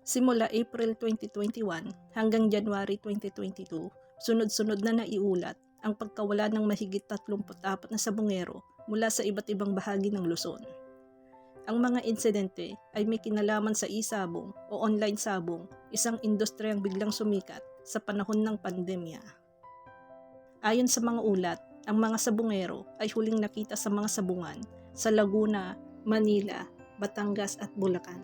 Simula April 2021 hanggang January 2022, sunod-sunod na naiulat ang pagkawala ng mahigit 34 na sabungero mula sa iba't ibang bahagi ng Luzon. Ang mga insidente ay may kinalaman sa e-sabong o online sabong, isang industriyang biglang sumikat sa panahon ng pandemya. Ayon sa mga ulat, ang mga sabungero ay huling nakita sa mga sabungan sa Laguna, Manila, Batangas at Bulacan.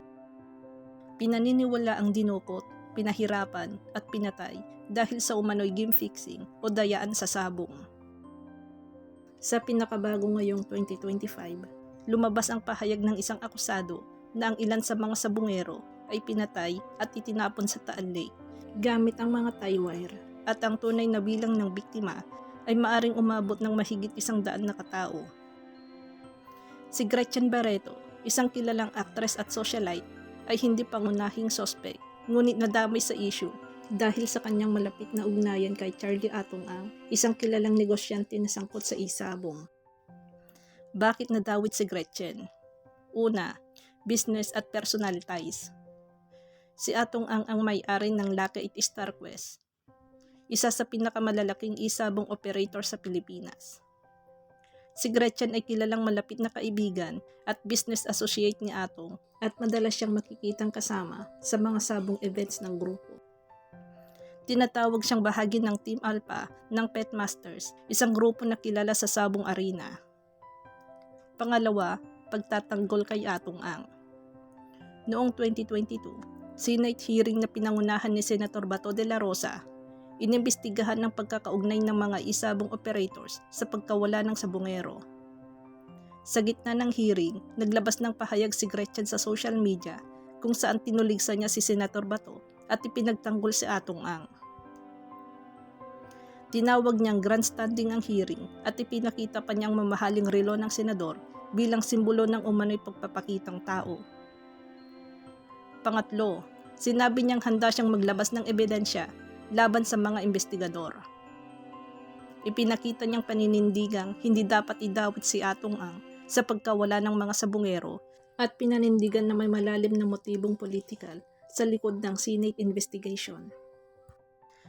Pinaniniwala ang dinukot, pinahirapan at pinatay dahil sa umano'y game fixing o dayaan sa sabong. Sa pinakabago ngayong 2025, lumabas ang pahayag ng isang akusado na ang ilan sa mga sabungero ay pinatay at itinapon sa Taal Lake gamit ang mga tie wire, at ang tunay na bilang ng biktima ay maaring umabot ng mahigit 100 na katao. Si Gretchen Barreto, isang kilalang actress at socialite, ay hindi pangunahing sospek, ngunit nadamay sa issue dahil sa kanyang malapit na ugnayan kay Charlie Atong Ang, isang kilalang negosyante na sangkot sa e-sabong. Bakit nadawit si Gretchen? Una, business at personal ties. Si Atong ang may-ari ng Lucky 8 StarQuest, isa sa pinakamalalaking e-sabong operator sa Pilipinas. Si Gretchen ay kilalang malapit na kaibigan at business associate ni Atong at madalas siyang makikitang kasama sa mga sabong events ng grupo. Tinatawag siyang bahagi ng Team Alpha ng Pet Masters, isang grupo na kilala sa sabong arena. Pangalawa, pagtatanggol kay Atong Ang. Noong 2022, Senate hearing na pinangunahan ni Senator Bato de la Rosa, inimbestigahan ng pagkakaugnay ng mga e-sabong operators sa pagkawala ng sabungero. Sa gitna ng hearing, naglabas ng pahayag si Gretchen sa social media kung saan tinuligsa niya si Senator Bato at ipinagtanggol si Atong Ang. Tinawag niyang grandstanding ang hearing at ipinakita pa niyang mamahaling relo ng senador bilang simbolo ng umano'y pagpapakitang tao. Pangatlo, sinabi niyang handa siyang maglabas ng ebidensya laban sa mga investigador. Ipinakita niyang paninindigang hindi dapat idawit si Atong Ang sa pagkawala ng mga sabungero at pinanindigan na may malalim na motibong politikal sa likod ng Senate investigation.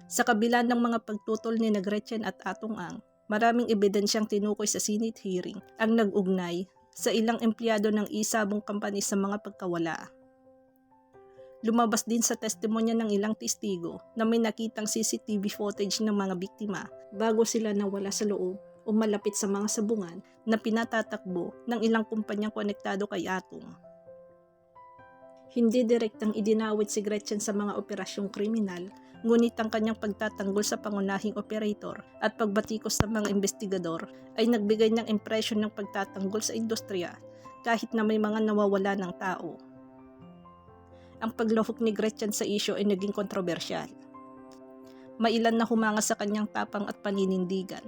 Sa kabila ng mga pagtutol ni Gretchen at Atong Ang, maraming ebidensyang tinukoy sa Senate hearing ang nag-ugnay sa ilang empleyado ng e-sabong company sa mga pagkawala. Lumabas din sa testimonya ng ilang testigo na may nakitang CCTV footage ng mga biktima bago sila nawala sa loob o malapit sa mga sabungan na pinatatakbo ng ilang kumpanyang konektado kay Atong. Hindi direktang idinawit si Gretchen sa mga operasyong kriminal, ngunit ang kanyang pagtatanggol sa pangunahing operator at pagbatikos sa mga investigador ay nagbigay ng impresyon ng pagtatanggol sa industriya kahit na may mga nawawala ng tao. Ang paglahok ni Gretchen sa isyu ay naging kontrobersyal. Mailan na humanga sa kanyang tapang at paninindigan.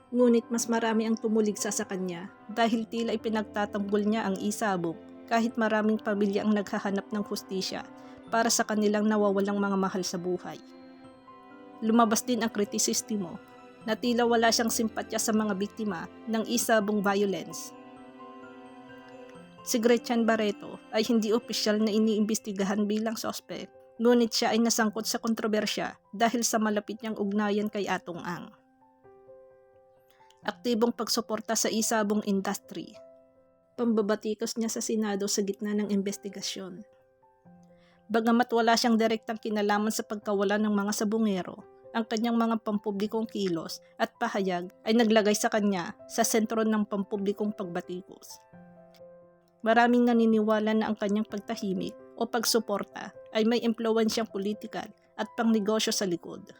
Ngunit mas marami ang tumuligsa sa kanya dahil tila ipinagtatanggol niya ang e-sabong kahit maraming pamilya ang naghahanap ng hustisya para sa kanilang nawawalang mga mahal sa buhay. Lumabas din ang kritisismo na tila wala siyang simpatya sa mga biktima ng e-sabong violence. Si Gretchen Barreto ay hindi opisyal na iniimbestigahan bilang sospek, ngunit siya ay nasangkot sa kontrobersya dahil sa malapit niyang ugnayan kay Atong Ang. Aktibong pagsuporta sa e-sabong industry. Pambabatikos niya sa Senado sa gitna ng investigasyon. Bagamat wala siyang direktang kinalaman sa pagkawala ng mga sabungero, ang kanyang mga pampublikong kilos at pahayag ay naglagay sa kanya sa sentro ng pampublikong pagbatikos. Maraming naniniwala na ang kanyang pagtahimik o pagsuporta ay may impluwensyang politikal at pangnegosyo sa likod.